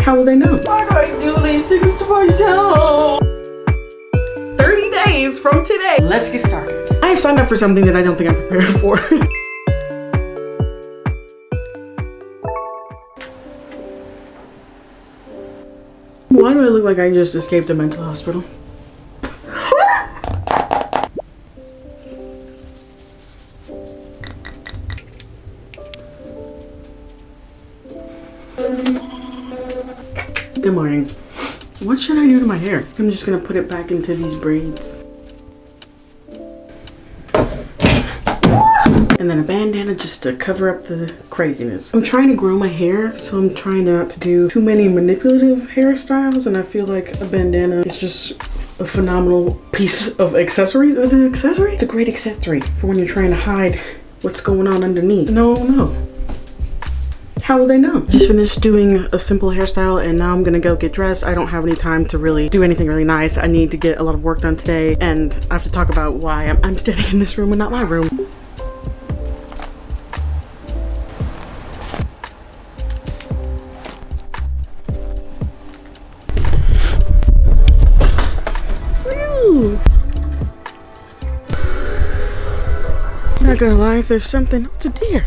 How will they know? Why do I do these things to myself? 30 days from today. Let's get started. I have signed up for something that I don't think I'm prepared for. Why do I look like I just escaped a mental hospital? Good morning. What should I do to my hair? I'm just gonna put it back into these braids. And then a bandana just to cover up the craziness. I'm trying to grow my hair, so I'm trying not to do too many manipulative hairstyles, and I feel like a bandana is just a phenomenal piece of accessory. The accessory? It's a great accessory for when you're trying to hide what's going on underneath. No. How will they know? Just finished doing a simple hairstyle and now I'm gonna go get dressed. I don't have any time to really do anything really nice. I need to get a lot of work done today, and I have to talk about why I'm standing in this room and not my room. Woo! I'm not gonna lie, if there's something, it's a deer.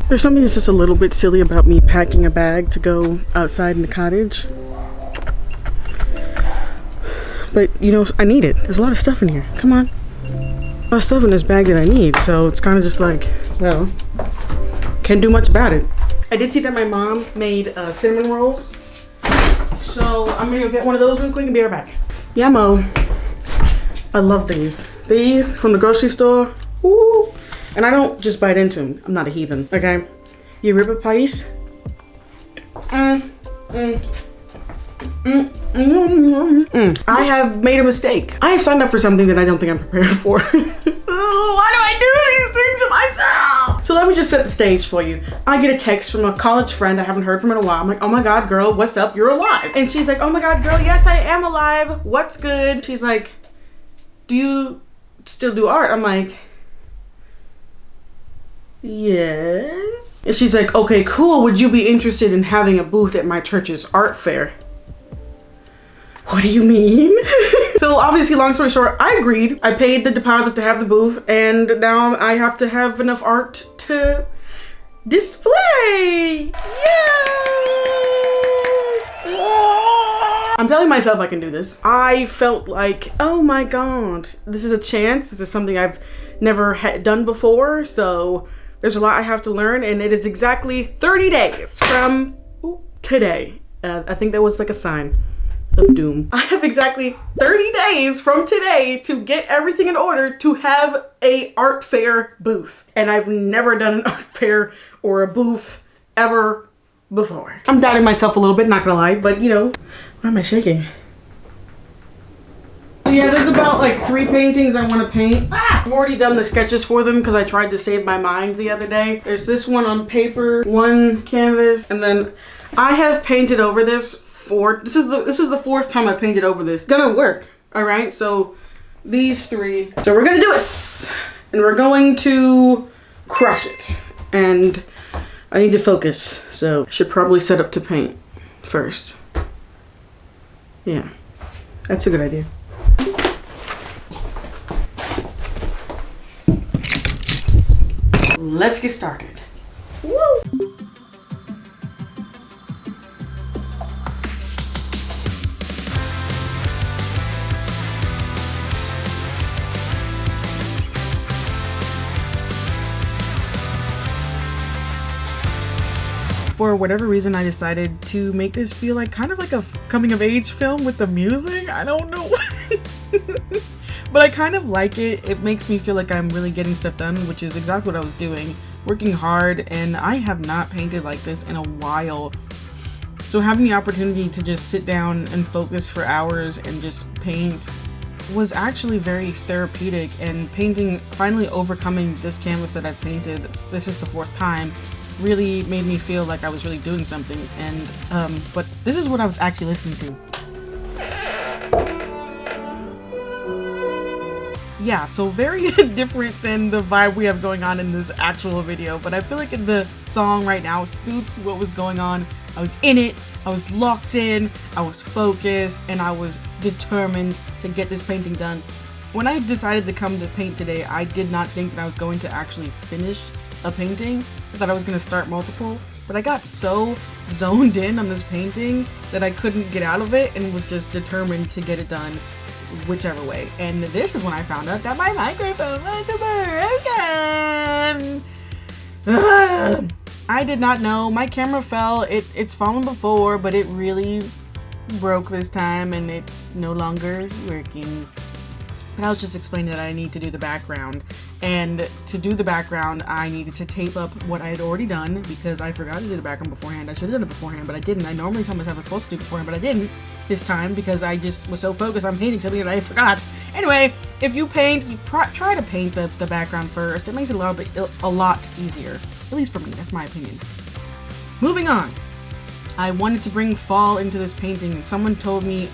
There's something that's just a little bit silly about me packing a bag to go outside in the cottage. But, you know, I need it. There's a lot of stuff in here. Come on. A lot of stuff in this bag that I need. So it's kind of just like, well, can't do much about it. I did see that my mom made cinnamon rolls. So I'm going to go get one of those real quick and be right back. Yeah, Mo. I love these. These from the grocery store. Woo! And I don't just bite into them. I'm not a heathen, okay? You rip a piece. I have made a mistake. I have signed up for something that I don't think I'm prepared for. Why do I do these things to myself? So let me just set the stage for you. I get a text from a college friend I haven't heard from in a while. I'm like, oh my God, girl, what's up? You're alive. And she's like, oh my God, girl, yes, I am alive. What's good? She's like, do you still do art? I'm like, yes. And she's like, okay, cool. Would you be interested in having a booth at my church's art fair? What do you mean? So obviously, long story short, I agreed. I paid the deposit to have the booth, and now I have to have enough art to display. Yay! I'm telling myself I can do this. I felt like, oh my God, this is a chance. This is something I've never done before, so there's a lot I have to learn, and it is exactly 30 days from today. I think that was like a sign of doom. I have exactly 30 days from today to get everything in order to have a art fair booth. And I've never done an art fair or a booth ever before. I'm doubting myself a little bit, not gonna lie, but you know, why am I shaking? So yeah, there's about like 3 paintings I want to paint. I've already done the sketches for them because I tried to save my mind the other day. There's this one on paper, 1 canvas, and then I have painted over this for, this is the 4th time I painted over this. It's gonna work, all right? So these 3. So we're gonna do this, and we're going to crush it. And I need to focus, so I should probably set up to paint first. Yeah, that's a good idea. Let's get started. Woo! For whatever reason, I decided to make this feel like kind of like a coming of age film with the music. I don't know why. But I kind of like it. It makes me feel like I'm really getting stuff done, which is exactly what I was doing. Working hard, and I have not painted like this in a while. So having the opportunity to just sit down and focus for hours and just paint was actually very therapeutic, and painting, finally overcoming this canvas that I've painted, this is the 4th time, really made me feel like I was really doing something. And but this is what I was actually listening to. Yeah, so very different than the vibe we have going on in this actual video, but I feel like the song right now suits what was going on I was in it, I was locked in, I was focused, and I was determined to get this painting done. When I decided to come to paint today, I did not think that I was going to actually finish a painting. I thought I was going to start multiple, but I got so zoned in on this painting that I couldn't get out of it and was just determined to get it done whichever way. And this is when I found out that my microphone was broken. I did not know. My camera fell. It's fallen before, but it really broke this time and it's no longer working. And I was just explaining that I need to do the background. And to do the background, I needed to tape up what I had already done because I forgot to do the background beforehand. I should have done it beforehand, but I didn't. I normally tell myself I was supposed to do it beforehand, but I didn't this time because I just was so focused on painting something that I forgot. Anyway, if you paint, you try to paint the background first. It makes it a lot easier. At least for me, that's my opinion. Moving on. I wanted to bring fall into this painting, and someone told me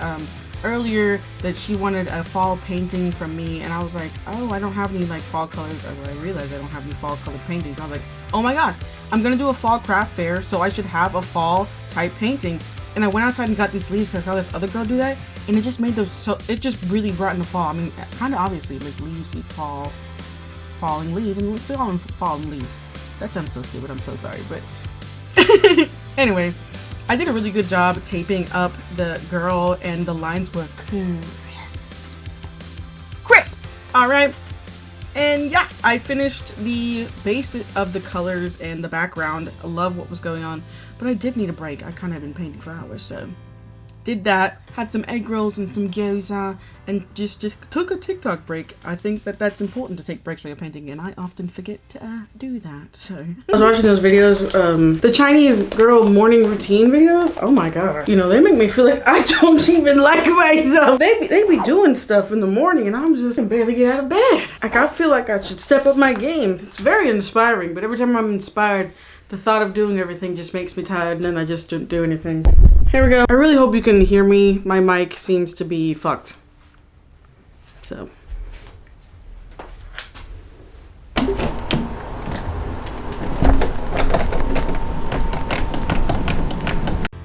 earlier that she wanted a fall painting from me, and I was like, oh, I don't have any like fall colors. I realized I don't have any fall colored paintings. I was like, oh my gosh, I'm gonna do a fall craft fair, so I should have a fall type painting. And I went outside and got these leaves because I saw this other girl do that, and it just made them so, it just really brought in the fall. I mean, kind of obviously, like leaves fall, falling leaves, and falling leaves. That sounds so stupid, I'm so sorry, but anyway, I did a really good job taping up the girl, and the lines were crisp. All right, and yeah, I finished the base of the colors and the background. I love what was going on, but I did need a break. I kind of been painting for hours, so did that. Had some egg rolls and some gyoza, and just took a TikTok break. I think that that's important to take breaks while you're painting, and I often forget to do that. So I was watching those videos, the Chinese girl morning routine videos. Oh my god, you know, they make me feel like I don't even like myself. They be doing stuff in the morning, and I'm just barely get out of bed. Like, I feel like I should step up my game. It's very inspiring, but every time I'm inspired, the thought of doing everything just makes me tired, and then I just don't do anything. Here we go. I really hope you can hear me. My mic seems to be fucked. So.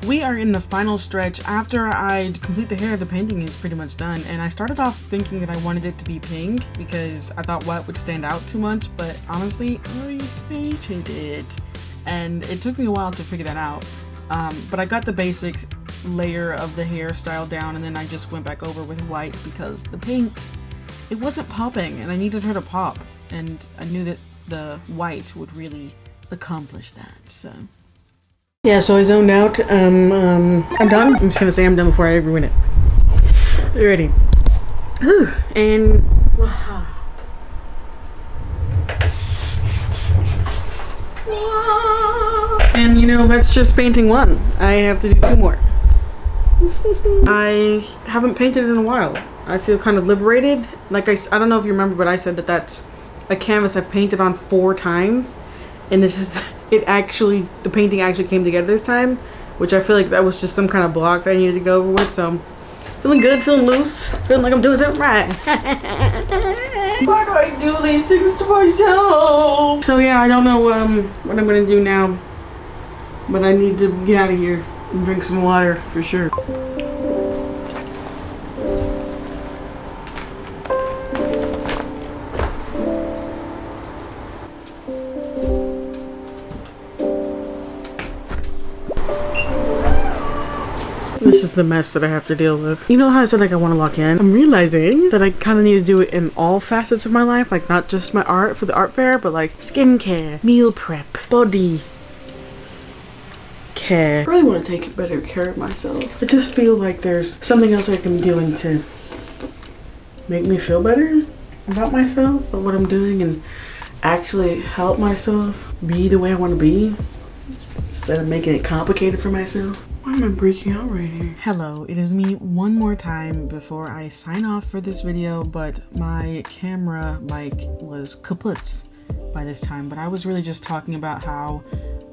We are in the final stretch. After I complete the hair, the painting is pretty much done. And I started off thinking that I wanted it to be pink because I thought white would stand out too much, but honestly, I hated it. And it took me a while to figure that out. But I got the basic layer of the hairstyle down, and then I just went back over with white because the pink, it wasn't popping, and I needed her to pop, and I knew that the white would really accomplish that. So yeah, so I zoned out. I'm done. I'm just gonna say I'm done before I ever win it. Ready? Whew. And wow. And you know, that's just painting one. I have to do 2 more. I haven't painted in a while. I feel kind of liberated. Like I don't know if you remember, but I said that that's a canvas I've painted on 4 times, and this is the painting actually came together this time, which I feel like that was just some kind of block that I needed to go over with. So I'm feeling good, feeling loose, feeling like I'm doing something right. Why do I do these things to myself? So yeah, I don't know what I'm gonna do now, but I need to get out of here and drink some water for sure. This is the mess that I have to deal with. You know how I said like I want to lock in? I'm realizing that I kind of need to do it in all facets of my life, like not just my art for the art fair, but like skincare, meal prep, body care. I really want to take better care of myself. I just feel like there's something else I can be doing to make me feel better about myself, about what I'm doing, and actually help myself be the way I want to be instead of making it complicated for myself. Why am I breaking out right here? Hello, it is me one more time before I sign off for this video, but my camera mic was kaput by this time. But I was really just talking about how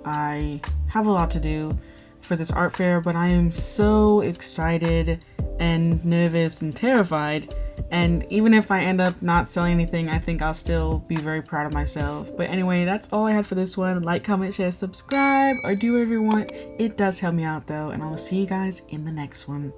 I have a lot to do for this art fair, but I am so excited and nervous and terrified. And even if I end up not selling anything, I think I'll still be very proud of myself. But anyway, that's all I had for this one. Like, comment, share, subscribe, or do whatever you want. It does help me out though, and I will see you guys in the next one.